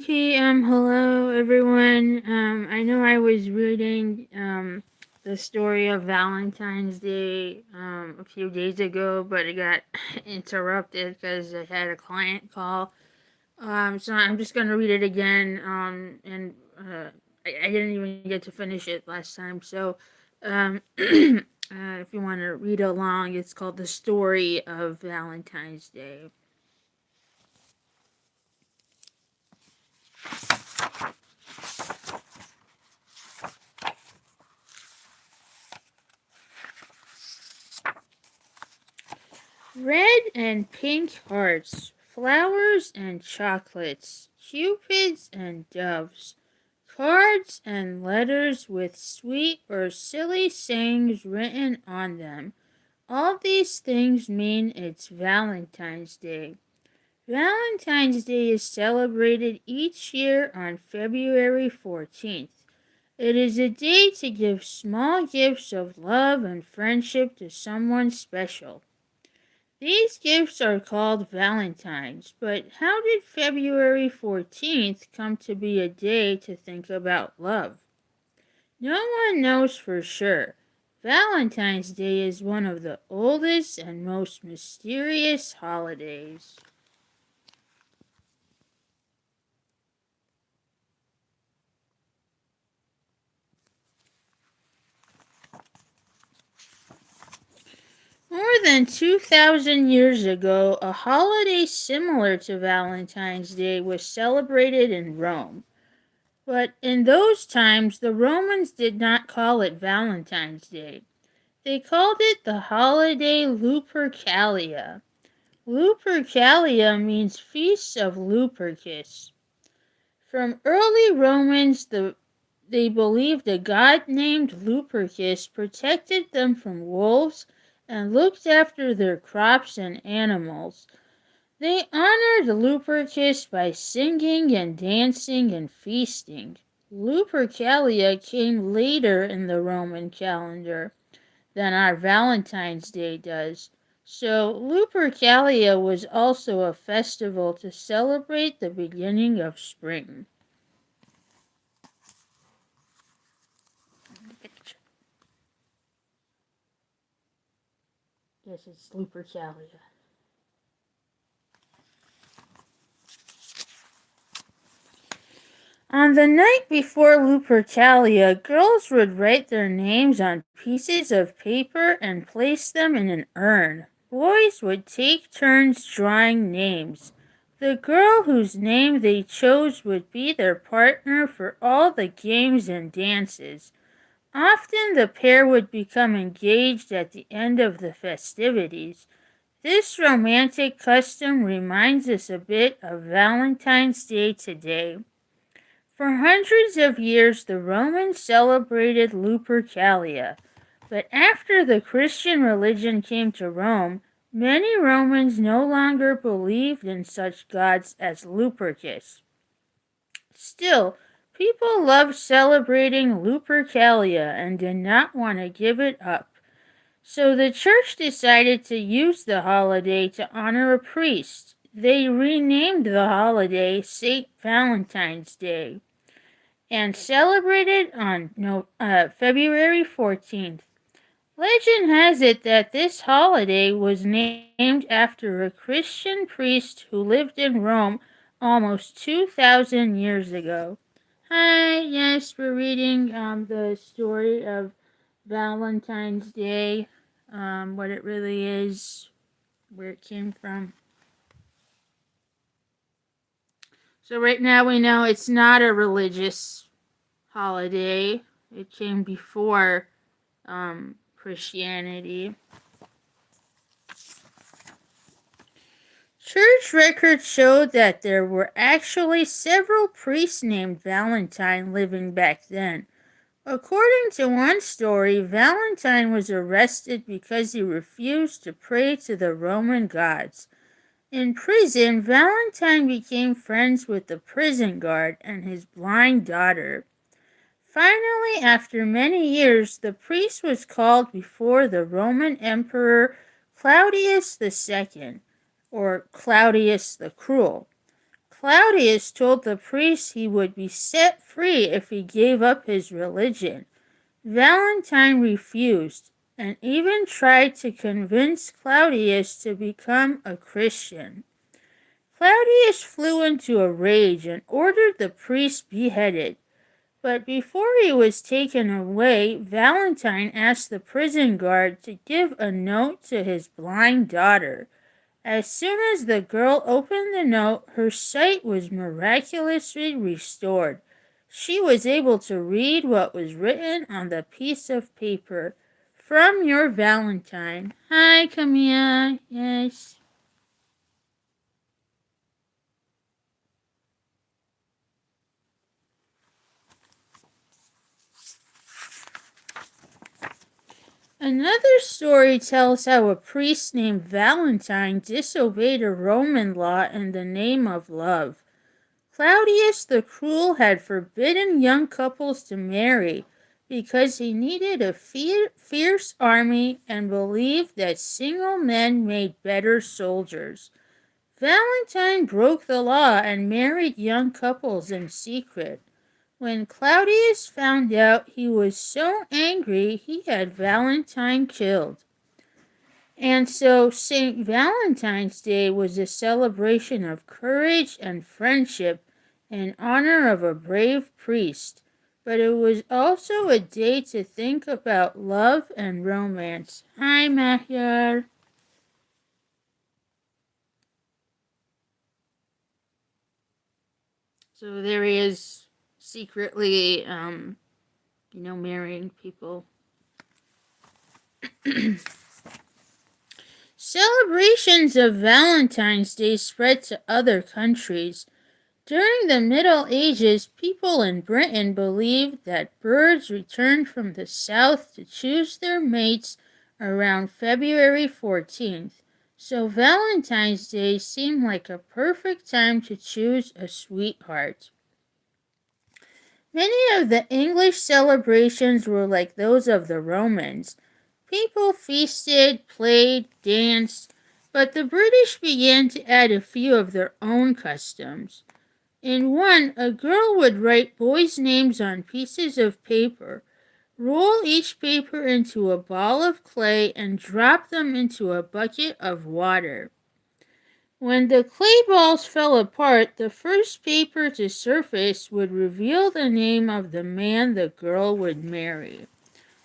Okay, hello everyone. I know I was reading the story of Valentine's Day a few days ago, but it got interrupted because I had a client call. So I'm just gonna read it again. And I didn't even get to finish it last time. So, if you want to read along, it's called "The Story of Valentine's Day." Red and pink hearts, flowers and chocolates, cupids and doves, cards and letters with sweet or silly sayings written on them. All these things mean it's Valentine's Day. Valentine's Day is celebrated each year on February 14th. It is a day to give small gifts of love and friendship to someone special. These gifts are called Valentines, but how did February 14th come to be a day to think about love? No one knows for sure. Valentine's Day is one of the oldest and most mysterious holidays. More than 2,000 years ago, a holiday similar to Valentine's Day was celebrated in Rome. But in those times, the Romans did not call it Valentine's Day. They called it the holiday Lupercalia. Lupercalia means Feast of Lupercus. From early Romans, they believed a god named Lupercus protected them from wolves and looked after their crops and animals. They honored Lupercus by singing and dancing and feasting. Lupercalia came later in the Roman calendar than our Valentine's Day does, so Lupercalia was also a festival to celebrate the beginning of spring. Yes, it's Lupercalia. On the night before Lupercalia, girls would write their names on pieces of paper and place them in an urn. Boys would take turns drawing names. The girl whose name they chose would be their partner for all the games and dances. Often the pair would become engaged at the end of the festivities. This romantic custom reminds us a bit of Valentine's Day today. For hundreds of years, the Romans celebrated Lupercalia, but after the Christian religion came to Rome, many Romans no longer believed in such gods as Lupercus. Still, people loved celebrating Lupercalia and did not want to give it up. So the church decided to use the holiday to honor a priest. They renamed the holiday St. Valentine's Day and celebrated on February 14th. Legend has it that this holiday was named after a Christian priest who lived in Rome almost 2,000 years ago. Hi, yes, we're reading the story of Valentine's Day, what it really is, where it came from. So right now we know it's not a religious holiday. It came before Christianity. Church records show that there were actually several priests named Valentine living back then. According to one story, Valentine was arrested because he refused to pray to the Roman gods. In prison, Valentine became friends with the prison guard and his blind daughter. Finally, after many years, the priest was called before the Roman Emperor Claudius II, or Claudius the Cruel. Claudius told the priest he would be set free if he gave up his religion. Valentine refused, and even tried to convince Claudius to become a Christian. Claudius flew into a rage and ordered the priest beheaded. But before he was taken away, Valentine asked the prison guard to give a note to his blind daughter. As soon as the girl opened the note, her sight was miraculously restored. She was able to read what was written on the piece of paper. From your Valentine. Hi, Camilla. Yes. Another story tells how a priest named Valentine disobeyed a Roman law in the name of love. Claudius the Cruel had forbidden young couples to marry because he needed a fierce army and believed that single men made better soldiers. Valentine broke the law and married young couples in secret. When Claudius found out, he was so angry he had Valentine killed. And so St. Valentine's Day was a celebration of courage and friendship in honor of a brave priest. But it was also a day to think about love and romance. Hi, Mahyar. So there he is, secretly, marrying people. Celebrations of Valentine's Day spread to other countries. During the Middle Ages, people in Britain believed that birds returned from the south to choose their mates around February 14th, so Valentine's Day seemed like a perfect time to choose a sweetheart. Many of the English celebrations were like those of the Romans. People feasted, played, danced, but the British began to add a few of their own customs. In one, a girl would write boys' names on pieces of paper, roll each paper into a ball of clay, and drop them into a bucket of water. When the clay balls fell apart, the first paper to surface would reveal the name of the man the girl would marry.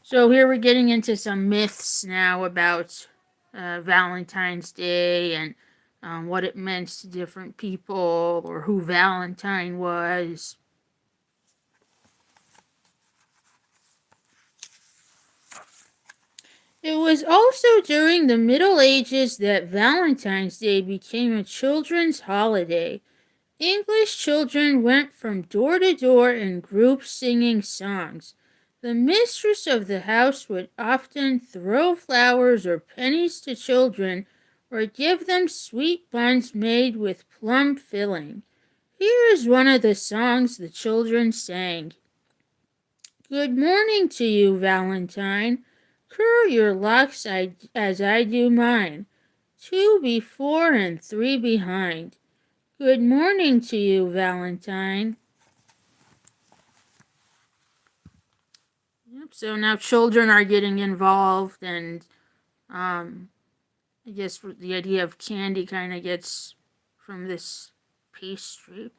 So here we're getting into some myths now about Valentine's Day and what it meant to different people or who Valentine was. It was also during the Middle Ages that Valentine's Day became a children's holiday. English children went from door to door in groups singing songs. The mistress of the house would often throw flowers or pennies to children or give them sweet buns made with plum filling. Here is one of the songs the children sang. Good morning to you, Valentine. Curl your locks as I do mine. 2 before and 3 behind. Good morning to you, Valentine. Yep, so now children are getting involved, and I guess the idea of candy kind of gets from this pastry.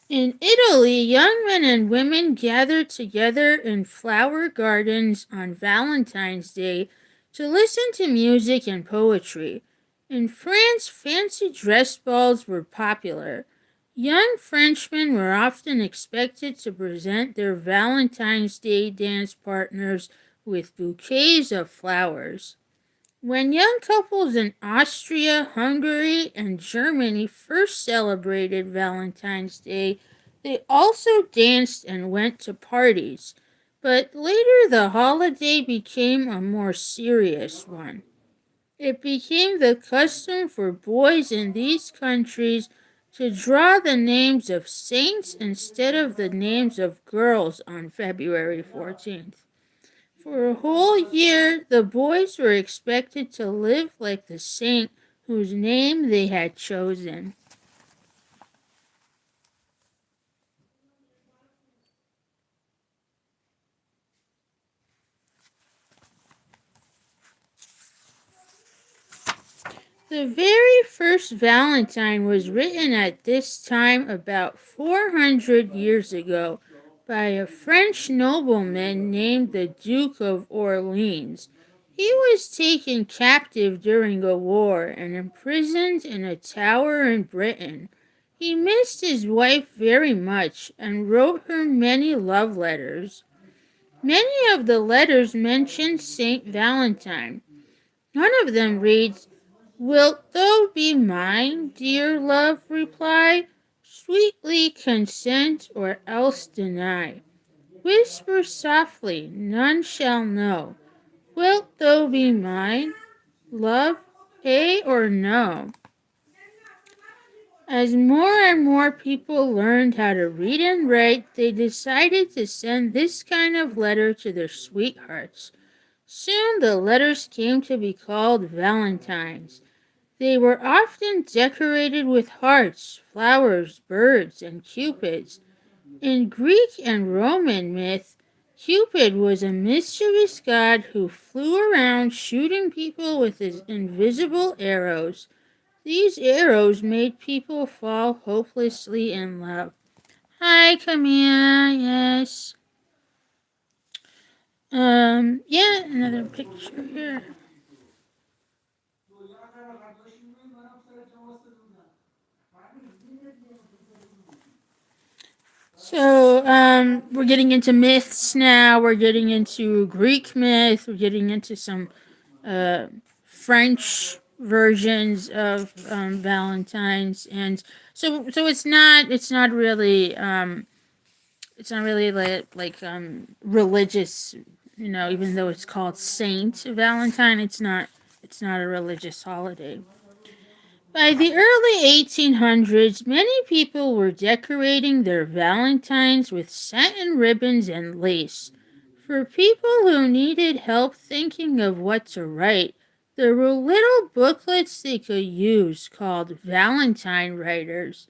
In Italy, young men and women gathered together in flower gardens on Valentine's Day to listen to music and poetry. In France, fancy dress balls were popular. Young Frenchmen were often expected to present their Valentine's Day dance partners with bouquets of flowers. When young couples in Austria, Hungary, and Germany first celebrated Valentine's Day, they also danced and went to parties. But later the holiday became a more serious one. It became the custom for boys in these countries to draw the names of saints instead of the names of girls on February 14th. For a whole year, the boys were expected to live like the saint whose name they had chosen. The very first Valentine was written at this time about 400 years ago by a French nobleman named the Duke of Orleans. He was taken captive during a war and imprisoned in a tower in Britain. He missed his wife very much and wrote her many love letters. Many of the letters mention Saint Valentine. One of them reads, "Wilt thou be mine, dear love, reply? Sweetly consent or else deny. Whisper softly, none shall know. Wilt thou be mine, love, yea or no?" As more and more people learned how to read and write, they decided to send this kind of letter to their sweethearts. Soon the letters came to be called Valentines. They were often decorated with hearts, flowers, birds, and cupids. In Greek and Roman myth, Cupid was a mischievous god who flew around shooting people with his invisible arrows. These arrows made people fall hopelessly in love. Hi, Camilla. Yes. Yeah, another picture here. So, we're getting into myths now. We're getting into Greek myth. We're getting into some uh, French versions of Valentine's, and so it's not really like religious. You know, even though it's called Saint Valentine, it's not a religious holiday. By the early 1800s, many people were decorating their Valentines with satin ribbons and lace. For people who needed help thinking of what to write, there were little booklets they could use called Valentine Writers.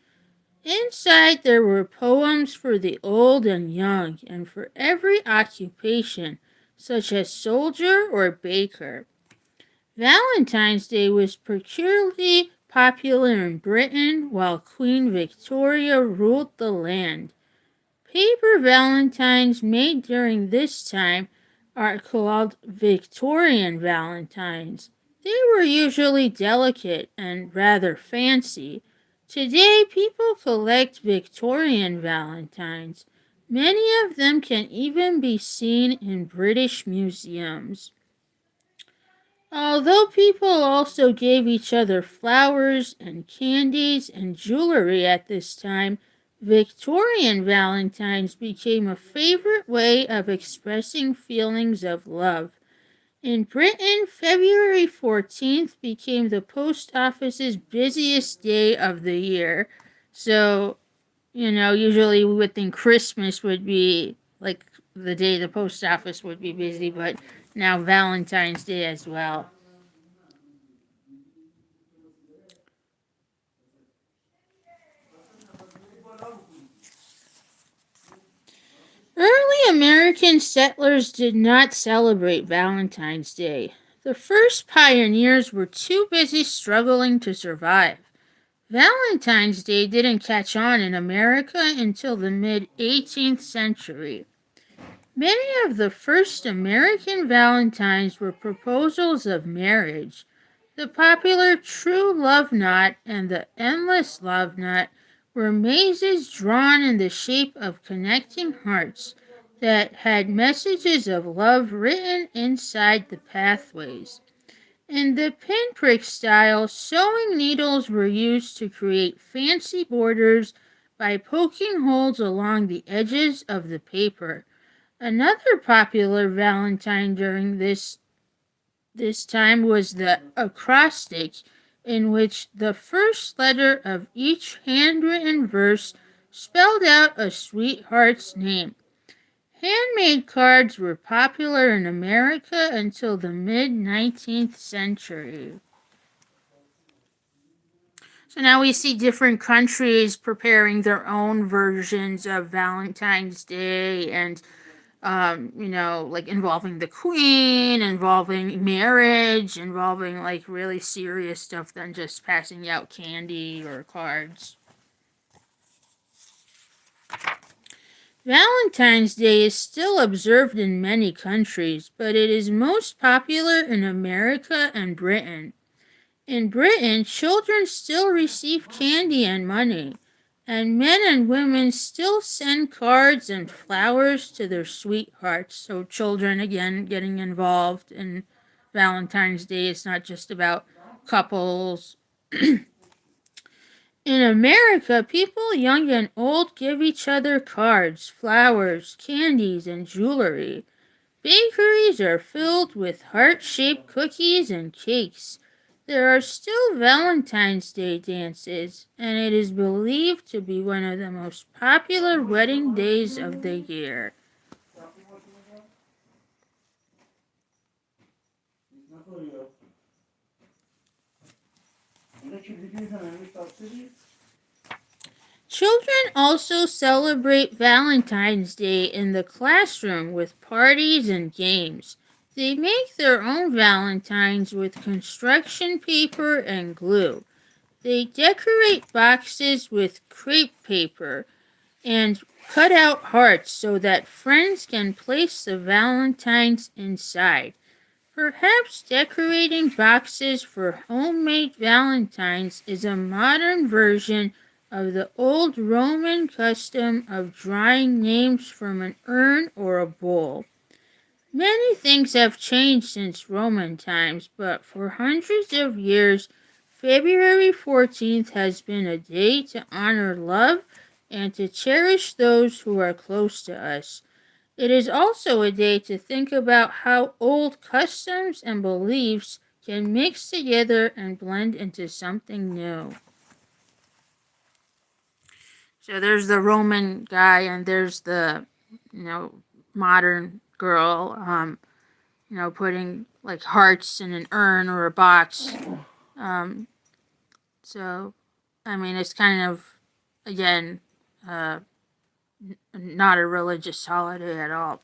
Inside there were poems for the old and young and for every occupation, such as soldier or baker. Valentine's Day was peculiarly popular in Britain while Queen Victoria ruled the land. Paper valentines made during this time are called Victorian valentines. They were usually delicate and rather fancy. Today, people collect Victorian valentines. Many of them can even be seen in British museums. Although people also gave each other flowers and candies and jewelry at this time, Victorian Valentines became a favorite way of expressing feelings of love. In Britain, February 14th became the post office's busiest day of the year. So, you know, usually we would think Christmas would be like the day the post office would be busy, but now Valentine's Day as well. Early American settlers did not celebrate Valentine's Day. The first pioneers were too busy struggling to survive. Valentine's Day didn't catch on in America until the mid 18th century. Many of the first American Valentines were proposals of marriage. The popular True Love Knot and the Endless Love Knot were mazes drawn in the shape of connecting hearts that had messages of love written inside the pathways. In the pinprick style, sewing needles were used to create fancy borders by poking holes along the edges of the paper. Another popular Valentine during this time was the acrostic, in which the first letter of each handwritten verse spelled out a sweetheart's name. Handmade cards were popular in America until the mid-19th century. So now we see different countries preparing their own versions of Valentine's Day and like involving the queen, involving marriage, involving like really serious stuff than just passing out candy or cards. Valentine's Day is still observed in many countries, but it is most popular in America and Britain. In Britain, children still receive candy and money, and men and women still send cards and flowers to their sweethearts. So children, again, getting involved in Valentine's Day. It's not just about couples. In America, people young and old give each other cards, flowers, candies, and jewelry. Bakeries are filled with heart-shaped cookies and cakes. There are still Valentine's Day dances, and it is believed to be one of the most popular wedding days of the year. Children also celebrate Valentine's Day in the classroom with parties and games. They make their own valentines with construction paper and glue. They decorate boxes with crepe paper and cut out hearts so that friends can place the valentines inside. Perhaps decorating boxes for homemade valentines is a modern version of the old Roman custom of drawing names from an urn or a bowl. Many things have changed since Roman times, but for hundreds of years, February 14th has been a day to honor love and to cherish those who are close to us. It is also a day to think about how old customs and beliefs can mix together and blend into something new. So there's the Roman guy and there's the, modern girl, putting like hearts in an urn or a box. So, I mean, it's kind of, again, not a religious holiday at all.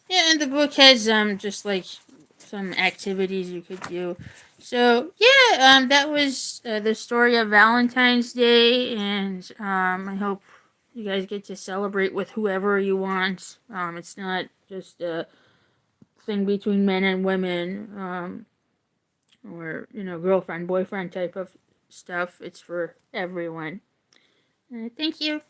Yeah, and the book has just like some activities you could do. So yeah, that was the story of Valentine's Day, and I hope you guys get to celebrate with whoever you want. It's not just a thing between men and women, or girlfriend boyfriend type of stuff. It's for everyone. Thank you.